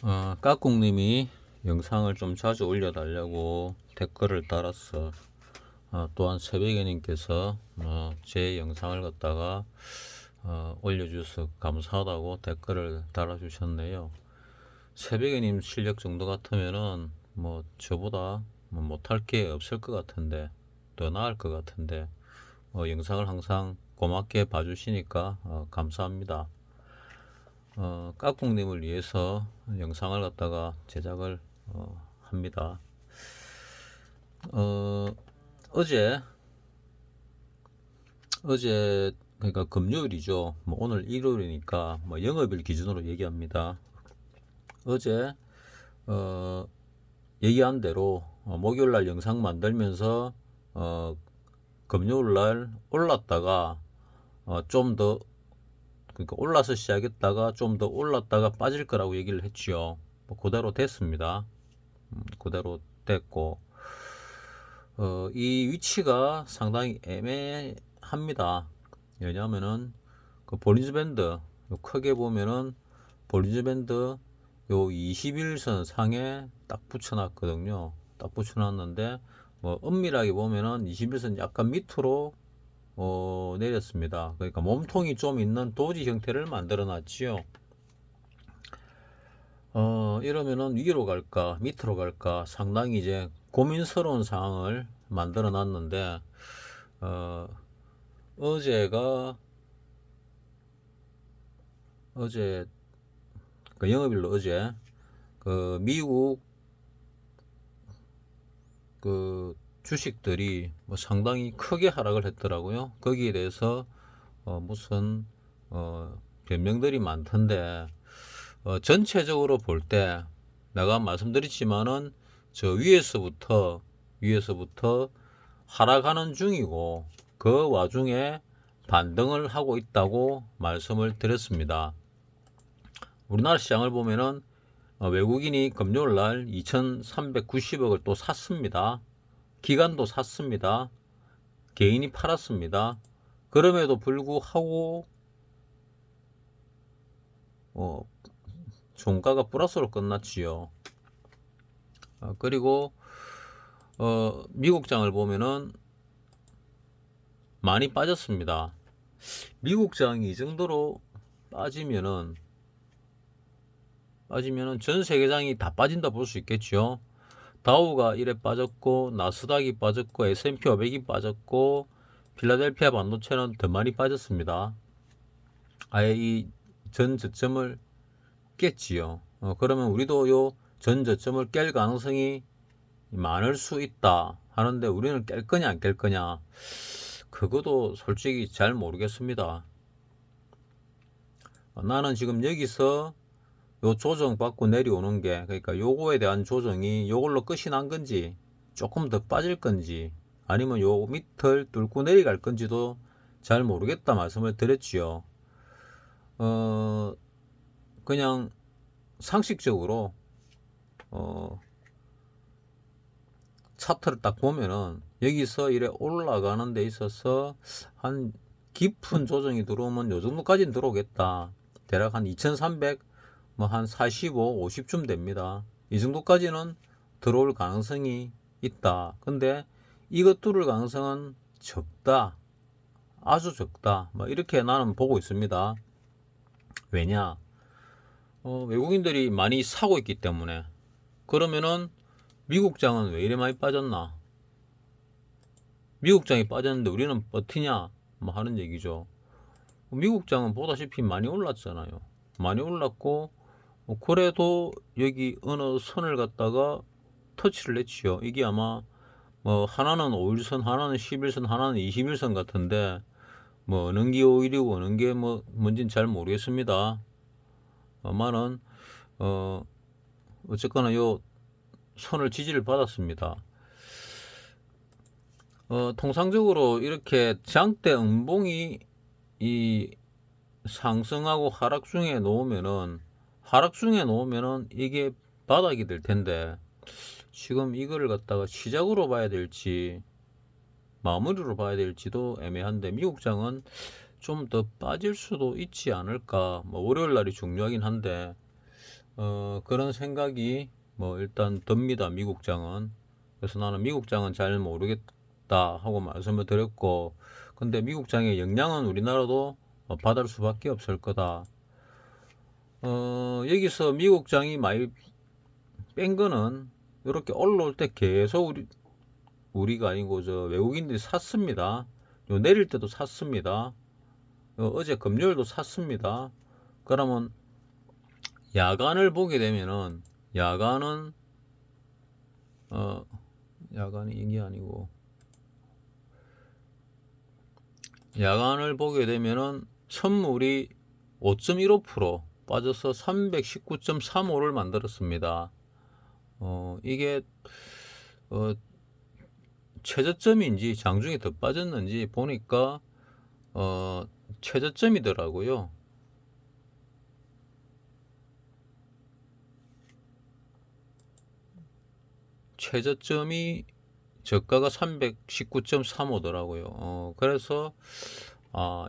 까꿍님이 영상을 좀 자주 올려달라고 댓글을 달았어. 또한 새벽에님께서 제 영상을 갖다가 올려주셔서 감사하다고 댓글을 달아주셨네요. 새벽에님 실력 정도 같으면은 뭐 저보다 뭐 못할 게 없을 것 같은데, 더 나을 것 같은데, 영상을 항상 고맙게 봐주시니까 감사합니다. 까꿍님을 위해서 영상을 갖다가 제작을 합니다. 어, 어제 그러니까 금요일이죠. 뭐 오늘 일요일이니까 뭐 영업일 기준으로 얘기합니다. 어제 얘기한 대로 목요일 날 영상 만들면서 금요일 날 올랐다가 좀 더 그러니까 올라서 시작했다가 좀 더 올랐다가 빠질 거라고 얘기를 했지요. 뭐 그대로 됐습니다. 그대로 됐고 이 위치가 상당히 애매합니다. 왜냐하면은 그 볼린저 밴드 크게 보면은 볼린저 밴드 요 21선 상에 딱 붙여놨거든요. 딱 붙여놨는데 뭐 엄밀하게 보면은 21선 약간 밑으로 내렸습니다. 그러니까 몸통이 좀 있는 도지 형태를 만들어 놨지요. 이러면은 위로 갈까 밑으로 갈까 상당히 이제 고민스러운 상황을 만들어 놨는데 어, 어제가 어제 그 영업일로 어제 그 미국 그 주식들이 뭐 상당히 크게 하락을 했더라고요. 거기에 대해서 무슨 변명들이 많던데 전체적으로 볼 때 내가 말씀드렸지만은 저 위에서부터 하락하는 중이고 그 와중에 반등을 하고 있다고 말씀을 드렸습니다. 우리나라 시장을 보면은 외국인이 금요일 날 2,390억을 또 샀습니다. 기관도 샀습니다. 개인이 팔았습니다. 그럼에도 불구하고 종가가 플러스로 끝났지요. 그리고 미국장을 보면은 많이 빠졌습니다. 미국장이 이 정도로 빠지면은 전 세계장이 다 빠진다 볼 수 있겠죠. 다우가 1에 빠졌고 나스닥이 빠졌고 S&P 500이 빠졌고 필라델피아 반도체는 더 많이 빠졌습니다. 아예 이 전 저점을 깼지요. 그러면 우리도 요 전 저점을 깰 가능성이 많을 수 있다 하는데 우리는 깰 거냐 안 깰 거냐 그것도 솔직히 잘 모르겠습니다. 나는 지금 여기서 요 조정 받고 내려오는 게 그러니까 요거에 대한 조정이 요걸로 끝이 난 건지 조금 더 빠질 건지 아니면 요 밑을 뚫고 내려갈 건지도 잘 모르겠다 말씀을 드렸지요. 그냥 상식적으로 차트를 딱 보면은 여기서 이래 올라가는 데 있어서 한 깊은 조정이 들어오면 요 정도까지는 들어오겠다. 대략 한 2300, 뭐 한 45, 50쯤 됩니다. 이 정도까지는 들어올 가능성이 있다. 근데 이것 뚫을 가능성은 적다. 아주 적다. 뭐 이렇게 나는 보고 있습니다. 왜냐? 외국인들이 많이 사고 있기 때문에. 그러면은 미국장은 왜 이래 많이 빠졌나? 미국장이 빠졌는데 우리는 버티냐? 뭐 하는 얘기죠. 미국장은 보다시피 많이 올랐잖아요. 많이 올랐고 그래도 여기 어느 선을 갖다가 터치를 했지요. 이게 아마 뭐 하나는 5일선, 하나는 11선, 하나는 21선 같은데 뭐 어느 게 5일이고 어느 게 뭐 뭔진 잘 모르겠습니다. 아마는 어쨌거나 요 선을 지지를 받았습니다. 통상적으로 이렇게 장대 음봉이 이 상승하고 하락 중에 놓으면은 이게 바닥이 될 텐데 지금 이거를 갖다가 시작으로 봐야 될지 마무리로 봐야 될지도 애매한데 미국장은 좀 더 빠질 수도 있지 않을까. 뭐 월요일 날이 중요하긴 한데 그런 생각이 뭐 일단 듭니다. 미국장은. 그래서 나는 미국장은 잘 모르겠다 하고 말씀을 드렸고, 근데 미국장의 영향은 우리나라도 받을 수밖에 없을 거다. 여기서 미국장이 많이 뺀 거는 이렇게 올라올 때 계속 우리가 아니고 저 외국인들이 샀습니다. 요 내릴 때도 샀습니다. 어제 금요일도 샀습니다. 그러면 야간을 보게 되면은 야간은 야간이 이게 아니고 야간을 보게 되면은 선물이 5.15% 빠져서 319.35를 만들었습니다. 이게 최저점인지 장중에 더 빠졌는지 보니까 최저점이더라고요. 최저점이 저가가 319.35더라고요. 그래서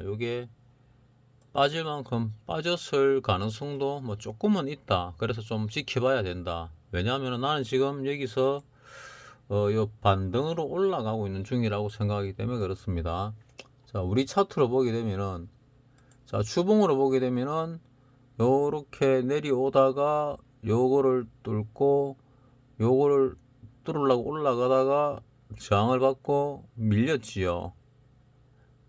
요게 빠질 만큼 빠졌을 가능성도 뭐 조금은 있다. 그래서 좀 지켜봐야 된다. 왜냐하면 나는 지금 여기서 요 반등으로 올라가고 있는 중이라고 생각하기 때문에 그렇습니다. 자, 우리 차트로 보게 되면은, 자, 주봉으로 보게 되면은 요렇게 내려오다가 요거를 뚫고 요거를 뚫으려고 올라가다가 저항을 받고 밀렸지요.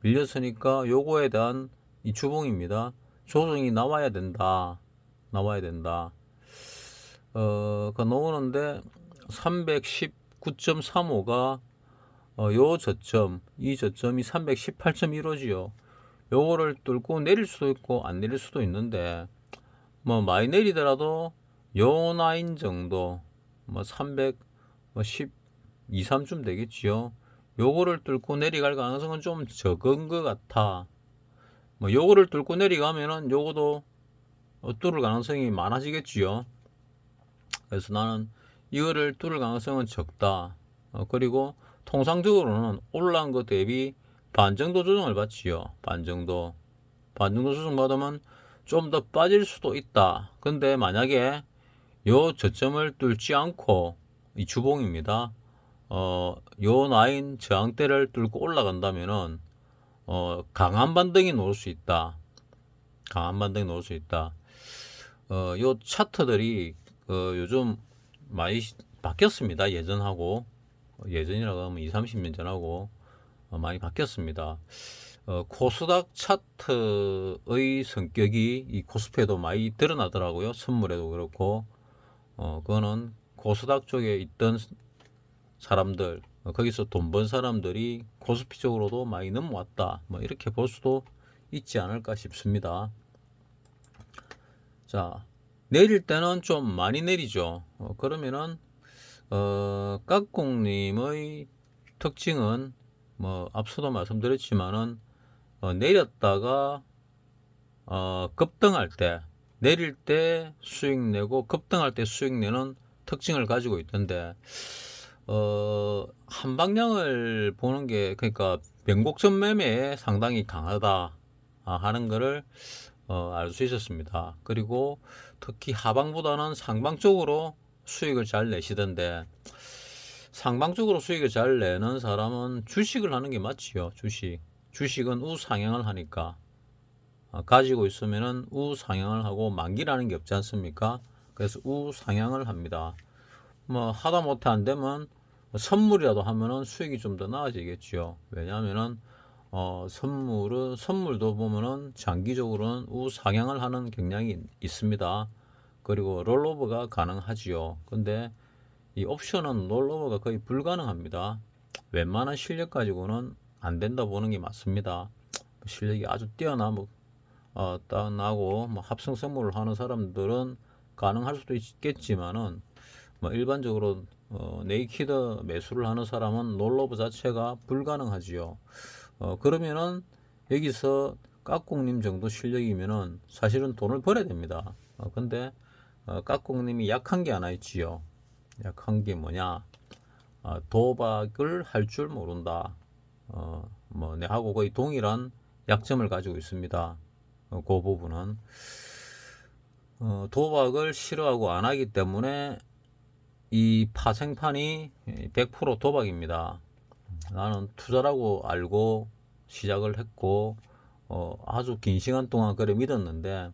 밀렸으니까 요거에 대한 이 주봉입니다. 조정이 나와야 된다. 나와야 된다. 그 나오는데 319.35가 요 저점, 이 저점이 318.15지요. 요거를 뚫고 내릴 수도 있고 안 내릴 수도 있는데 뭐 많이 내리더라도 요 라인 정도 뭐 310, 2, 3쯤 되겠지요. 요거를 뚫고 내려갈 가능성은 좀 적은 것 같아. 뭐 요거를 뚫고 내려가면은 요거도 뚫을 가능성이 많아지겠지요. 그래서 나는 이거를 뚫을 가능성은 적다. 그리고 통상적으로는 올라온 것 대비 반 정도 조정을 받지요. 반 정도 조정 받으면 좀 더 빠질 수도 있다. 근데 만약에 요 저점을 뚫지 않고 이 주봉입니다. 요 라인 저항대를 뚫고 올라간다면은 강한 반등이 나올 수 있다. 강한 반등이 나올 수 있다. 요 차트들이 요즘 많이 바뀌었습니다. 예전하고 예전이라고 하면 2, 30년 전하고 많이 바뀌었습니다. 코스닥 차트의 성격이 이 코스피에도 많이 드러나더라고요. 선물에도 그렇고 그거는 코스닥 쪽에 있던 사람들, 거기서 돈 번 사람들이 코스피 쪽으로도 많이 넘어왔다. 뭐 이렇게 볼 수도 있지 않을까 싶습니다. 자, 내릴 때는 좀 많이 내리죠. 그러면은 깍공님의 특징은 뭐 앞서도 말씀드렸지만은 내렸다가 급등할 때, 내릴 때 수익 내고 급등할 때 수익 내는 특징을 가지고 있던데 한 방향을 보는 게, 그러니까 변곡점 매매에 상당히 강하다 하는 거를 알 수 있었습니다. 그리고 특히 하방보다는 상방 쪽으로 수익을 잘 내시던데, 상방 쪽으로 수익을 잘 내는 사람은 주식을 하는 게 맞지요. 주식은 우상향을 하니까 가지고 있으면은 우상향을 하고 만기라는 게 없지 않습니까? 그래서 우상향을 합니다. 뭐 하다 못해 안 되면 선물이라도 하면은 수익이 좀 더 나아지겠죠. 왜냐하면은 선물도 보면은 장기적으로는 우상향을 하는 경향이 있습니다. 그리고 롤오버가 가능하지요. 근데 이 옵션은 롤오버가 거의 불가능합니다. 웬만한 실력 가지고는 안 된다 보는 게 맞습니다. 실력이 아주 뛰어나고 뭐 합성 선물을 하는 사람들은 가능할 수도 있겠지만은 뭐 일반적으로 네이키드 매수를 하는 사람은 롤오버 자체가 불가능하지요. 그러면은 여기서 깍공님 정도 실력이면은 사실은 돈을 벌어야 됩니다. 근데 깍공님이 약한 게 하나 있지요. 약한 게 뭐냐? 도박을 할 줄 모른다. 뭐 내하고 거의 동일한 약점을 가지고 있습니다. 그 부분은 도박을 싫어하고 안 하기 때문에 이 파생판이 100% 도박입니다. 나는 투자라고 알고 시작을 했고 아주 긴 시간 동안 그래 믿었는데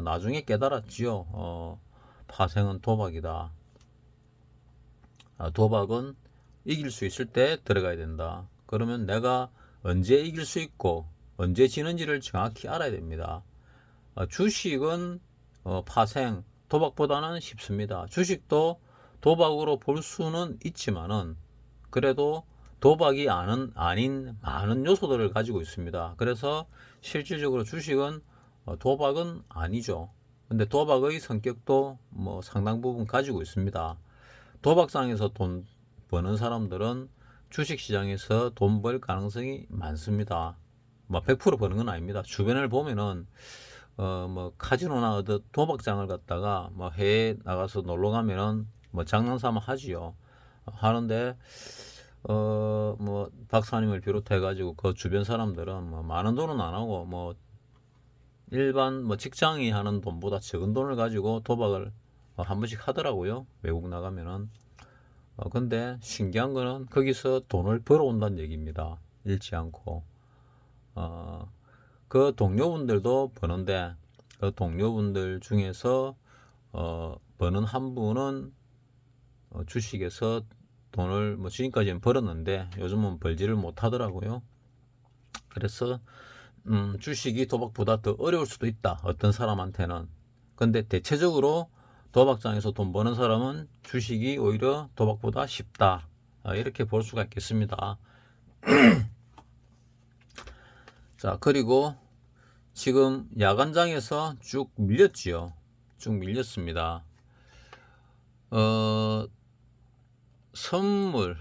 나중에 깨달았지요. 파생은 도박이다. 도박은 이길 수 있을 때 들어가야 된다. 그러면 내가 언제 이길 수 있고 언제 지는지를 정확히 알아야 됩니다. 주식은 파생, 도박보다는 쉽습니다. 주식도 도박으로 볼 수는 있지만은 그래도 도박이 아닌 많은 요소들을 가지고 있습니다. 그래서 실질적으로 주식은 도박은 아니죠. 근데 도박의 성격도 뭐 상당 부분 가지고 있습니다. 도박장에서 돈 버는 사람들은 주식시장에서 돈 벌 가능성이 많습니다. 뭐 100% 버는 건 아닙니다. 주변을 보면은 뭐 카지노나 어떤 도박장을 갔다가 뭐 해외 나가서 놀러 가면은 뭐 장난삼아 하지요. 하는데 뭐 박사님을 비롯해 가지고 그 주변 사람들은 뭐 많은 돈은 안 하고 뭐 일반 뭐 직장이 하는 돈보다 적은 돈을 가지고 도박을 한 번씩 하더라고요. 외국 나가면은. 근데 신기한 거는 거기서 돈을 벌어온다는 얘기입니다. 잃지 않고. 그 동료분들도 버는데 그 동료분들 중에서 버는 한 분은 주식에서 돈을 뭐 지금까지는 벌었는데 요즘은 벌지를 못하더라고요. 그래서 주식이 도박보다 더 어려울 수도 있다. 어떤 사람한테는. 근데 대체적으로 도박장에서 돈 버는 사람은 주식이 오히려 도박보다 쉽다. 이렇게 볼 수가 있겠습니다. 자, 그리고 지금 야간장에서 쭉 밀렸지요. 쭉 밀렸습니다. 선물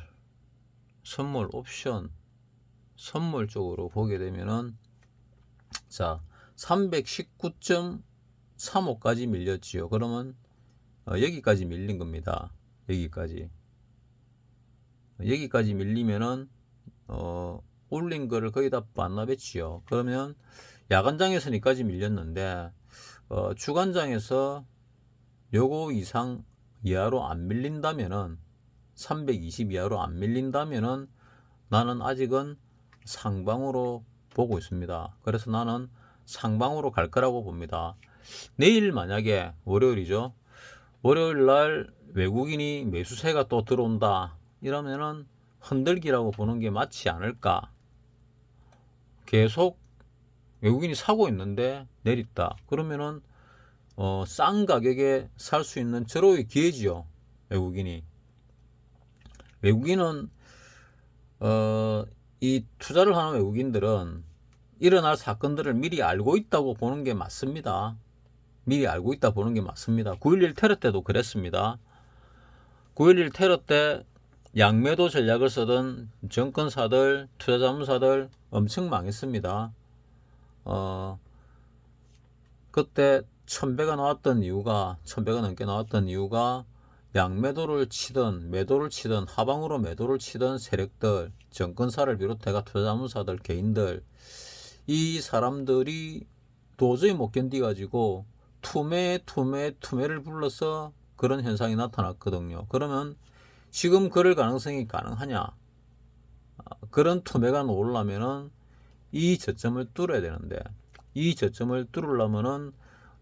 옵션 선물 쪽으로 보게 되면은 자 319.35까지 밀렸지요. 그러면 여기까지 밀린 겁니다. 여기까지 밀리면은 올린 거를 거의 다 반납했지요. 그러면 야간장에서 여기까지 밀렸는데 주간장에서 요거 이상 이하로 안 밀린다면은 320 이하로 안 밀린다면은 나는 아직은 상방으로 보고 있습니다. 그래서 나는 상방으로 갈 거라고 봅니다. 내일 만약에 월요일이죠. 월요일 날 외국인이 매수세가 또 들어온다 이러면은 흔들기라고 보는 게 맞지 않을까. 계속 외국인이 사고 있는데 내렸다 그러면은 싼 가격에 살 수 있는 절호의 기회지요. 외국인은 이 투자를 하는 외국인들은 일어날 사건들을 미리 알고 있다고 보는 게 맞습니다. 미리 알고 있다 보는 게 맞습니다. 9.11 테러 때도 그랬습니다. 9.11 테러 때 양매도 전략을 쓰던 정권사들, 투자자문사들 엄청 망했습니다. 그때 1000배가 나왔던 이유가 1000배가 넘게 나왔던 이유가 양매도를 치던 매도를 치던 하방으로 매도를 치던 세력들, 정권사를 비롯해가 투자자문사들, 개인들 이 사람들이 도저히 못 견디가지고 투매를 불러서 그런 현상이 나타났거든요. 그러면 지금 그럴 가능성이 가능하냐? 그런 투매가 나오려면은 이 저점을 뚫어야 되는데 이 저점을 뚫으려면은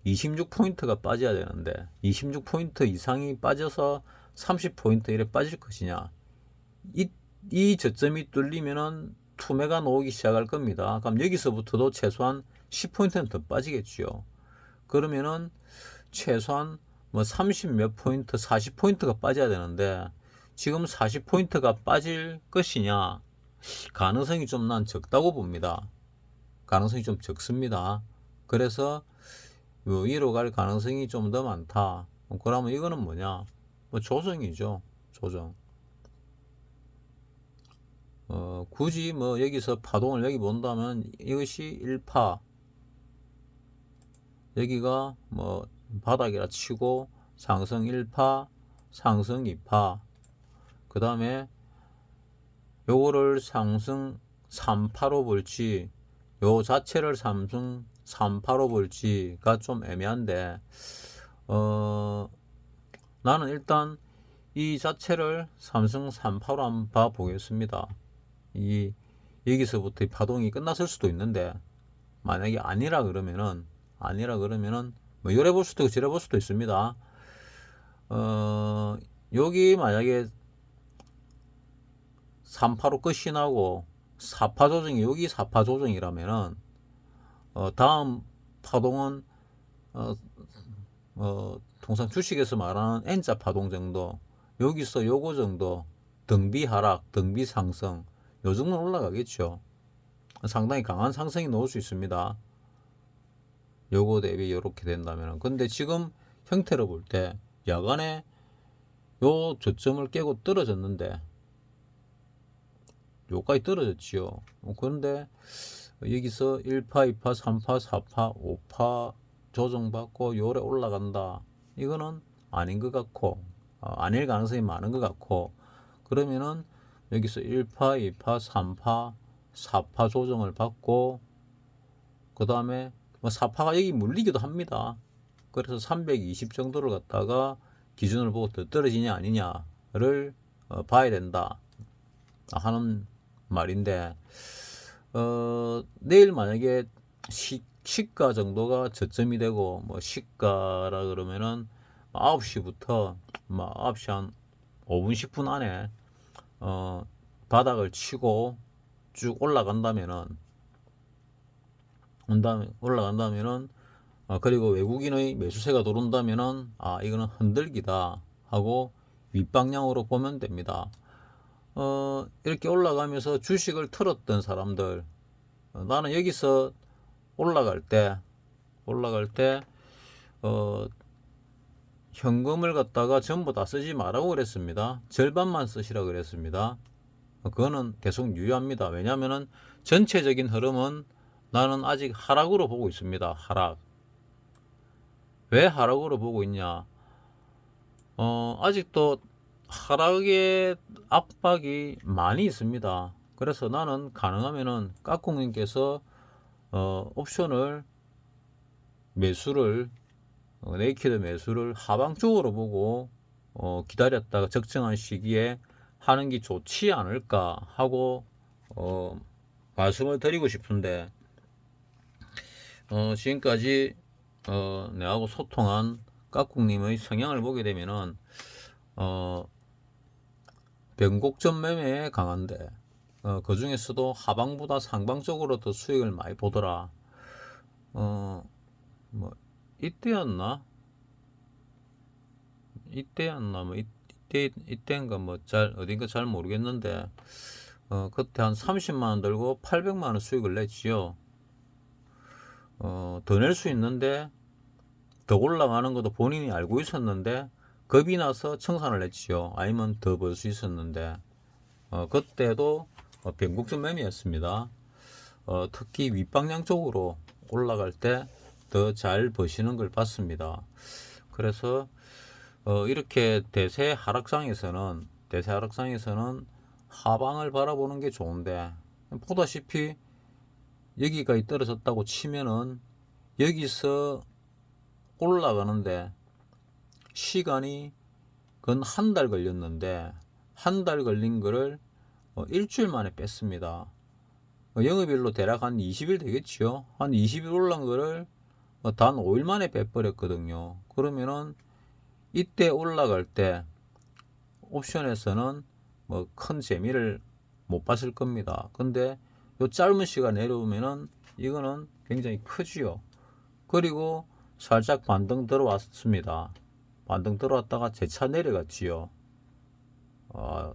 26포인트가 빠져야 되는데 26포인트 이상이 빠져서 30포인트 이래 빠질 것이냐? 이 저점이 뚫리면은 투매가 나오기 시작할 겁니다. 그럼 여기서부터도 최소한 10포인트는 더 빠지겠죠. 그러면은 최소한 뭐 30 몇 포인트, 40포인트가 빠져야 되는데 지금 40포인트가 빠질 것이냐? 가능성이 좀 난 적다고 봅니다. 가능성이 좀 적습니다. 그래서 위로 갈 가능성이 좀 더 많다. 그러면 이거는 뭐냐? 뭐 조정이죠. 조정. 굳이 뭐 여기서 파동을 여기 본다면 이것이 1파 여기가 뭐 바닥이라 치고 상승 1파 상승 2파 그 다음에 요거를 상승 3파로 볼지 요 자체를 상승 3파로 볼지가 좀 애매한데 나는 일단 이 자체를 삼성 3파로 한번 봐 보겠습니다. 여기서부터 파동이 끝났을 수도 있는데, 만약에 아니라 그러면은 뭐 요래 볼 수도 있고 저래 볼 수도 있습니다. 여기 만약에 3파로 끝이 나고 4파 조정이 여기 4파 조정이라면은 다음 파동은 통상 주식에서 말하는 N자 파동 정도, 여기서 요거 정도, 등비 하락, 등비 상승, 요 정도는 올라가겠죠. 상당히 강한 상승이 나올 수 있습니다. 요거 대비 요렇게 된다면. 근데 지금 형태로 볼 때 야간에 요 저점을 깨고 떨어졌는데, 요까지 떨어졌지요. 그런데 여기서 1파, 2파, 3파, 4파, 5파 조정받고 요래 올라간다. 이거는 아닌 것 같고, 아닐 가능성이 많은 것 같고, 그러면은 여기서 1파, 2파, 3파, 4파 조정을 받고, 그 다음에 뭐 4파가 여기 물리기도 합니다. 그래서 320 정도를 갖다가 기준을 보고 더 떨어지냐 아니냐를 봐야 된다 하는 말인데, 내일 만약에 시가 정도가 저점이 되고, 뭐 시가라 그러면은 9시부터 뭐 9시 한 5분 10분 안에 바닥을 치고 쭉 올라간다면은 그리고 외국인의 매수세가 들어온다면은 이거는 흔들기다 하고 윗방향으로 보면 됩니다. 이렇게 올라가면서 주식을 틀었던 사람들, 나는 여기서 올라갈 때 현금을 갖다가 전부 다 쓰지 말라고 그랬습니다. 절반만 쓰시라고 그랬습니다. 그거는 계속 유효합니다. 왜냐하면은 전체적인 흐름은 나는 아직 하락으로 보고 있습니다. 하락. 왜 하락으로 보고 있냐? 아직도 하락의 압박이 많이 있습니다. 그래서 나는 가능하면은 깍꿍님께서 옵션을 매수를 네이키드 매수를 하방 쪽으로 보고 기다렸다가 적정한 시기에 하는 게 좋지 않을까 하고 말씀을 드리고 싶은데, 지금까지 내하고 소통한 깍꿍님의 성향을 보게 되면은 변곡점 매매에 강한데, 그 중에서도 하방보다 상방 쪽으로 더 수익을 많이 보더라. 뭐 이때였나 뭐 이때인가 뭐 어딘가 잘 모르겠는데, 그때 한 30만원 들고 800만원 수익을 냈지요. 더 낼 수 있는데, 더 올라가는 것도 본인이 알고 있었는데 겁이 나서 청산을 했지요. 아니면 더 벌 수 있었는데, 그때도 변곡점 매매였습니다. 특히 윗방향 쪽으로 올라갈 때 더 잘 버시는 걸 봤습니다. 그래서 이렇게 대세 하락장에서는 하방을 바라보는 게 좋은데, 보다시피 여기까지 떨어졌다고 치면은 여기서 올라가는데 시간이 건 한 달 걸렸는데, 한 달 걸린 거를 일주일 만에 뺐습니다. 영업일로 대략 한 20일 되겠지요. 한 20일 올라간 거를 단 5일 만에 빼버렸거든요. 그러면은 이때 올라갈 때 옵션에서는 뭐 큰 재미를 못 봤을 겁니다. 근데 요 짧은 시간 내려오면은 이거는 굉장히 크지요. 그리고 살짝 반등 들어왔습니다. 반등 들어왔다가 재차 내려갔지요.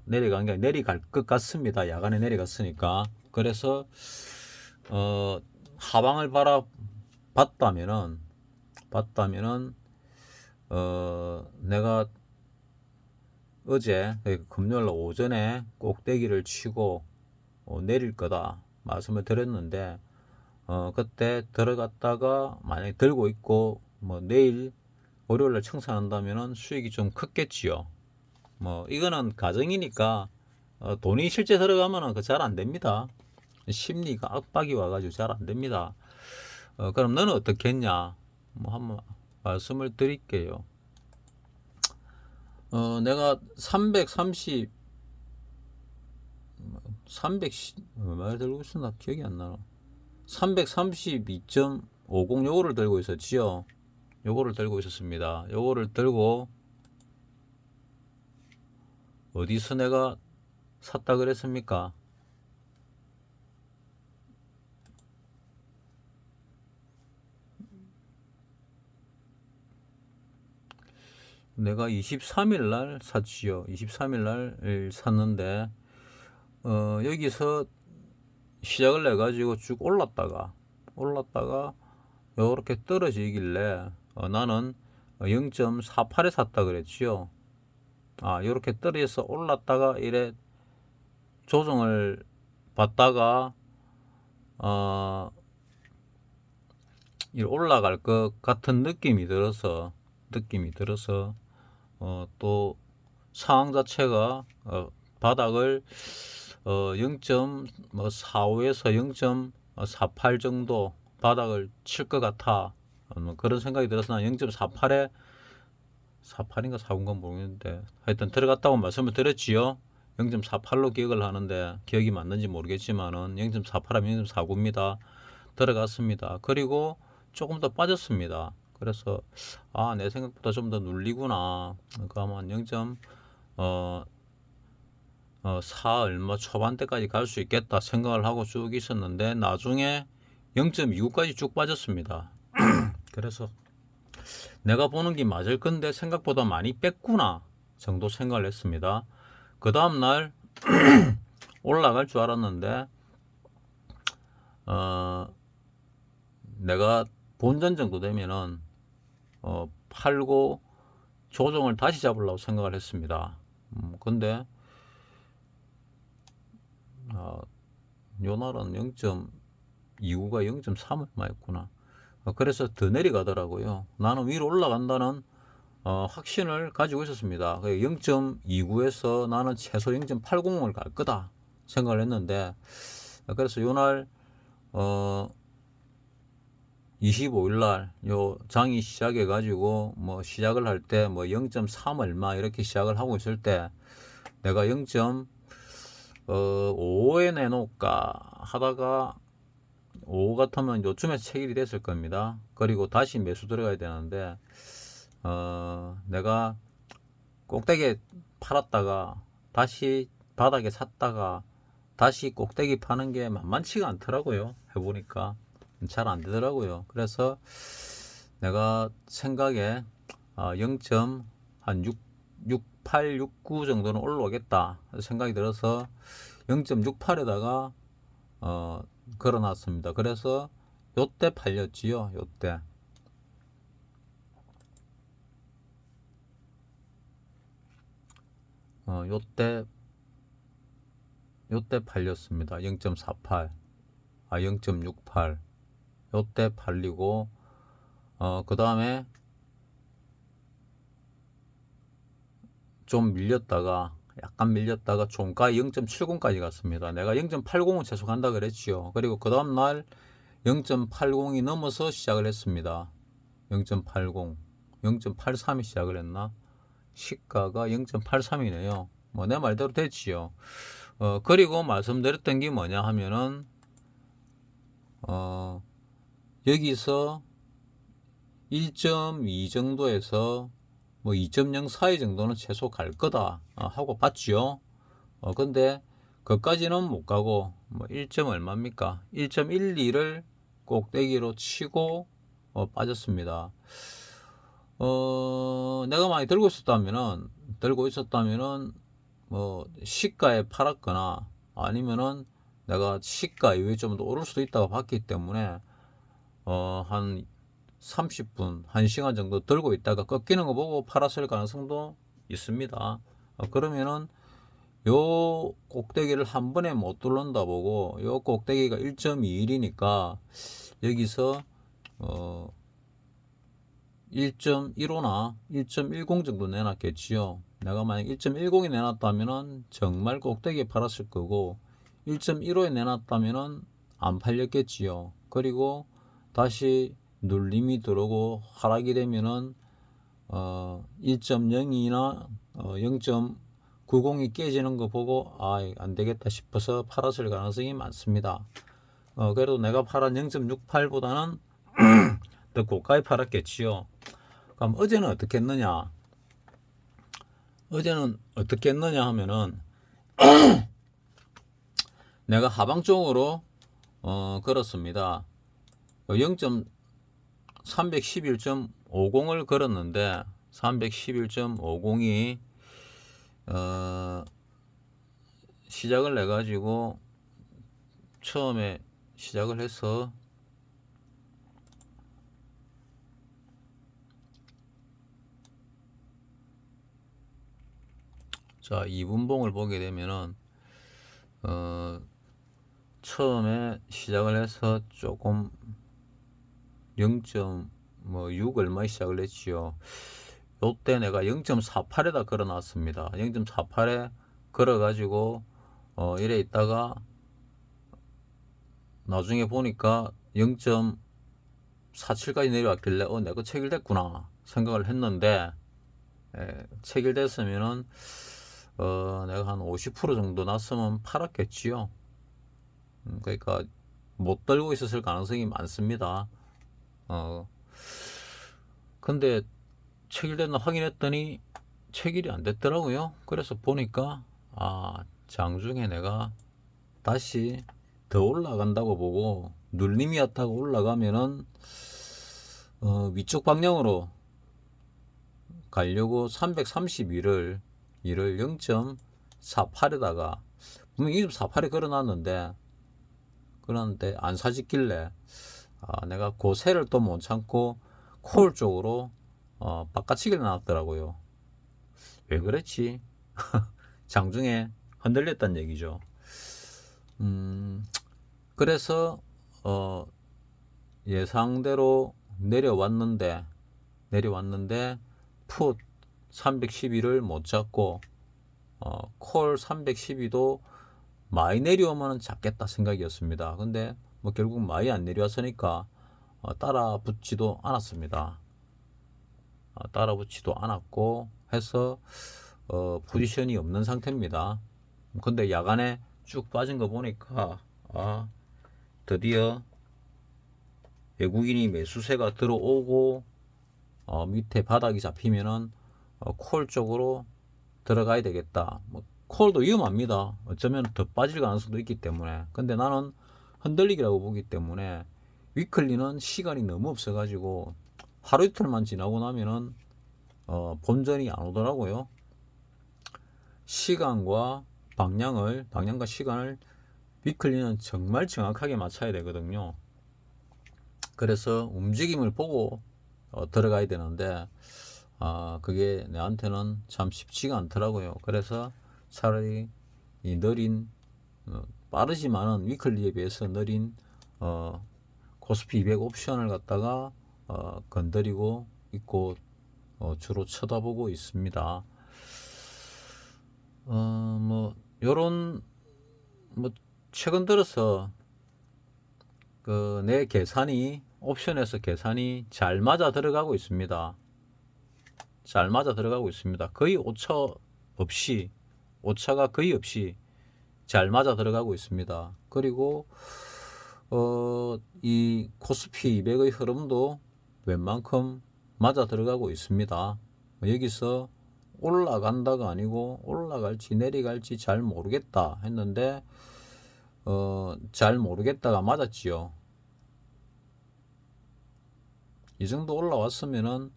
내려간 게 내려갈 것 같습니다. 야간에 내려갔으니까. 그래서 하방을 봤다면은 내가 어제 금요일 오전에 꼭대기를 치고 내릴 거다 말씀을 드렸는데, 그때 들어갔다가 만약에 들고 있고 뭐 내일 월요일날 청산한다면은 수익이 좀 컸겠지요. 뭐 이거는 가정이니까 돈이 실제 들어가면은 그 잘 안 됩니다. 심리가 압박이 와가지고 잘 안 됩니다. 그럼 너는 어떻게 했냐? 뭐 한번 말씀을 드릴게요. 내가 330 얼마 들고 있었나 기억이 안 나나. 332.50 요거를 들고 있었지요. 요거를 들고 있었습니다. 요거를 들고 어디서 내가 샀다 그랬습니까? 내가 23일 날 샀지요. 23일 날 샀는데 여기서 시작을 해 가지고 쭉 올랐다가 요렇게 떨어지길래 나는 0.48에 샀다 그랬지요. 요렇게 떨어져서 올랐다가 이래 조정을 받다가 올라갈 것 같은 느낌이 들어서 또 상황 자체가 바닥을 0.45에서 0.48 정도 바닥을 칠 것 같아. 그런 생각이 들어서 난 0.48에 48인가 49인가 모르겠는데 하여튼 들어갔다고 말씀을 드렸지요. 0.48로 기억을 하는데 기억이 맞는지 모르겠지만은 0.48하면 0.49입니다. 들어갔습니다. 그리고 조금 더 빠졌습니다. 그래서 내 생각보다 좀 더 눌리구나. 그러면 0.4 얼마 초반대까지 갈 수 있겠다 생각을 하고 쭉 있었는데 나중에 0.29까지 쭉 빠졌습니다. 그래서 내가 보는 게 맞을 건데 생각보다 많이 뺐구나 정도 생각을 했습니다. 그 다음날 올라갈 줄 알았는데 내가 본전 정도 되면은 팔고 조정을 다시 잡으려고 생각을 했습니다. 근데 요 날은 0.29가 0.3 얼마였구나. 그래서 더 내려가더라고요. 나는 위로 올라간다는 확신을 가지고 있었습니다. 0.29에서 나는 최소 0.80을 갈 거다 생각을 했는데 그래서 요날 25일 날 요 장이 시작해 가지고 뭐 시작을 할 때 뭐 0.3 얼마 이렇게 시작을 하고 있을 때 내가 0.5에 내놓을까 하다가 5 같으면 요쯤에 체결이 됐을 겁니다. 그리고 다시 매수 들어가야 되는데 내가 꼭대기에 팔았다가 다시 바닥에 샀다가 다시 꼭대기 파는 게 만만치가 않더라고요. 해보니까 잘 안 되더라고요. 그래서 내가 생각에 0.68, 69 정도는 올라오겠다 생각이 들어서 0.68에다가 걸어놨습니다. 그래서 요때 팔렸지요. 요때 팔렸습니다. 0.48, 0.68 요때 팔리고 그 다음에 좀 약간 밀렸다가 종가 0.70까지 갔습니다. 내가 0.80은 최소 간다 그랬지요. 그리고 그 다음날 0.80이 넘어서 시작을 했습니다. 0.80, 0.83이 시작을 했나? 시가가 0.83이네요. 뭐 내 말대로 됐지요. 그리고 말씀드렸던 게 뭐냐 하면은 여기서 1.2 정도에서 뭐 2.0 사이 정도는 최소 갈 거다 하고 봤지요. 근데 그까지는 못 가고 뭐 1점 얼마입니까? 1.12를 꼭대기로 치고 빠졌습니다. 내가 많이 들고 있었다면은 뭐 시가에 팔았거나 아니면은 내가 시가 이후에 좀 더 오를 수도 있다고 봤기 때문에 한 30분, 1시간 정도 들고 있다가 꺾이는 거 보고 팔았을 가능성도 있습니다. 그러면은 요 꼭대기를 한 번에 못 뚫는다 보고 요 꼭대기가 1.21이니까 여기서 1.15나 1.10 정도 내놨겠지요. 내가 만약 1.10이 내놨다면은 정말 꼭대기에 팔았을 거고 1.15에 내놨다면은 안 팔렸겠지요. 그리고 다시 눌림이 들어오고 하락이 되면은 1.02나 0.90이 깨지는 거 보고 안 되겠다 싶어서 팔았을 가능성이 많습니다. 그래도 내가 팔은 0.68보다는 더 고가에 팔았겠지요. 그럼 어제는 어떻게 했느냐? 어제는 어떻게 했느냐 하면은 내가 하방 쪽으로 걸었습니다. 311.50을 걸었는데 311.50이 시작을 내 가지고 처음에 시작을 해서 자 2분봉을 보게 되면은 처음에 시작을 해서 조금 0.6 얼마 시작을 했지요. 요때 내가 0.48에다 걸어 놨습니다. 0.48에 걸어 가지고 이래 있다가 나중에 보니까 0.47까지 내려왔길래 내가 체결됐구나 생각을 했는데 체결됐으면은 내가 한 50% 정도 났으면 팔았겠지요. 그러니까 못 들고 있었을 가능성이 많습니다. 근데 체결됐나 확인했더니 체결이 안 됐더라고요. 그래서 보니까 장중에 내가 다시 더 올라간다고 보고 눌림이 왔다고 올라가면은 위쪽 방향으로 가려고 332를 0.48에다가 분명히 2.48에 걸어놨는데 안 사짓길래 내가 고세를 또 못 참고 콜 쪽으로 바깥치기를 나왔더라고요. 왜 그랬지? 장중에 흔들렸단 얘기죠. 그래서 예상대로 내려왔는데 풋 312를 못 잡고 콜 312도 많이 내려오면 잡겠다 생각이었습니다. 근데 뭐 결국 많이 안 내려왔으니까 따라 붙지도 않았습니다. 따라 붙지도 않았고 해서 포지션이 없는 상태입니다. 근데 야간에 쭉 빠진 거 보니까 드디어 외국인이 매수세가 들어오고 밑에 바닥이 잡히면은 콜 쪽으로 들어가야 되겠다. 콜도 위험합니다. 어쩌면 더 빠질 가능성도 있기 때문에. 근데 나는 흔들리기라고 보기 때문에 위클리는 시간이 너무 없어가지고 하루 이틀만 지나고 나면은 본전이 안 오더라고요. 시간과 방향과 시간을 위클리는 정말 정확하게 맞춰야 되거든요. 그래서 움직임을 보고 들어가야 되는데 그게 내한테는 참 쉽지가 않더라고요. 그래서 차라리 이 느린 빠르지만은 위클리에 비해서 느린 코스피 200 옵션을 갖다가 건드리고 있고 주로 쳐다보고 있습니다. 요런 최근 들어서 내 계산이 옵션에서 계산이 잘 맞아 들어가고 있습니다. 거의 오차가 거의 없이 잘 맞아 들어가고 있습니다. 그리고 이 코스피 200의 흐름도 웬만큼 맞아 들어가고 있습니다. 여기서 올라간다가 아니고 올라갈지 내려갈지 잘 모르겠다 했는데 잘 모르겠다가 맞았지요. 이 정도 올라왔으면은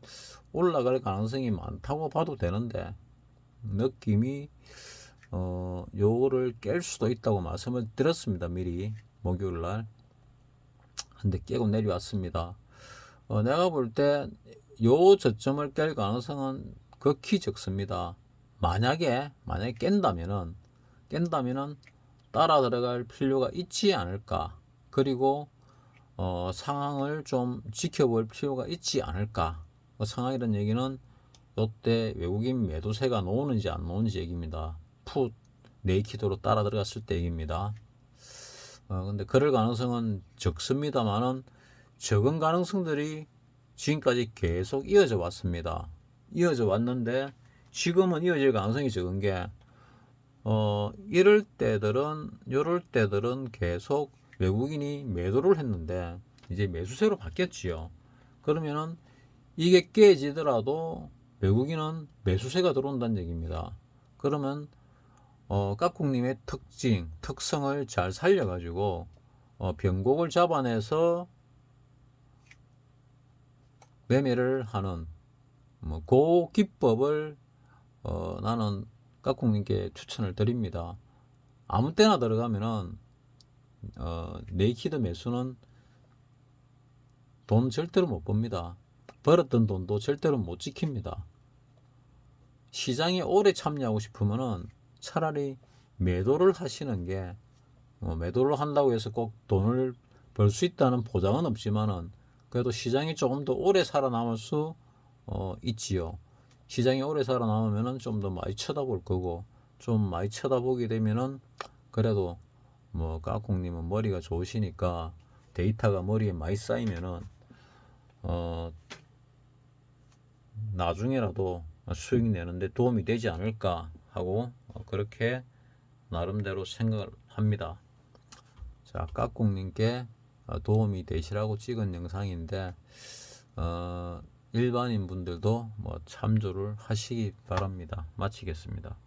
올라갈 가능성이 많다고 봐도 되는데 느낌이 요거를 깰 수도 있다고 말씀을 드렸습니다. 미리 목요일날. 근데 깨고 내려왔습니다. 내가 볼 때 요 저점을 깰 가능성은 극히 적습니다. 만약에 깬다면은 따라 들어갈 필요가 있지 않을까. 그리고 상황을 좀 지켜볼 필요가 있지 않을까. 상황이란 얘기는 이때 외국인 매도세가 나오는지 안 나오는지 얘기입니다. 풋 네이키드로 따라 들어갔을 때 얘기입니다. 근데 그럴 가능성은 적습니다만은 적은 가능성들이 지금까지 계속 이어져 왔습니다. 이어져 왔는데 지금은 이어질 가능성이 적은 게 이럴 때들은 계속 외국인이 매도를 했는데 이제 매수세로 바뀌었지요. 그러면은 이게 깨지더라도 외국인은 매수세가 들어온다는 얘기입니다. 그러면 깍꿍님의 특성을 잘 살려가지고 변곡을 잡아내서 매매를 하는 그 기법을 나는 깍꿍님께 추천을 드립니다. 아무 때나 들어가면은 네이키드 매수는 돈 절대로 못 법니다. 벌었던 돈도 절대로 못 지킵니다. 시장에 오래 참여하고 싶으면은 차라리 매도를 하시는 게 매도를 한다고 해서 꼭 돈을 벌 수 있다는 보장은 없지만은 그래도 시장이 조금 더 오래 살아남을 수 있지요. 시장이 오래 살아남으면은 좀 더 많이 쳐다볼 거고 좀 많이 쳐다보게 되면은 그래도 뭐 까꿍님은 머리가 좋으시니까 데이터가 머리에 많이 쌓이면은 나중에라도 수익 내는데 도움이 되지 않을까 하고 그렇게 나름대로 생각을 합니다. 자, 까꿍님께 도움이 되시라고 찍은 영상인데 일반인 분들도 뭐 참조를 하시기 바랍니다. 마치겠습니다.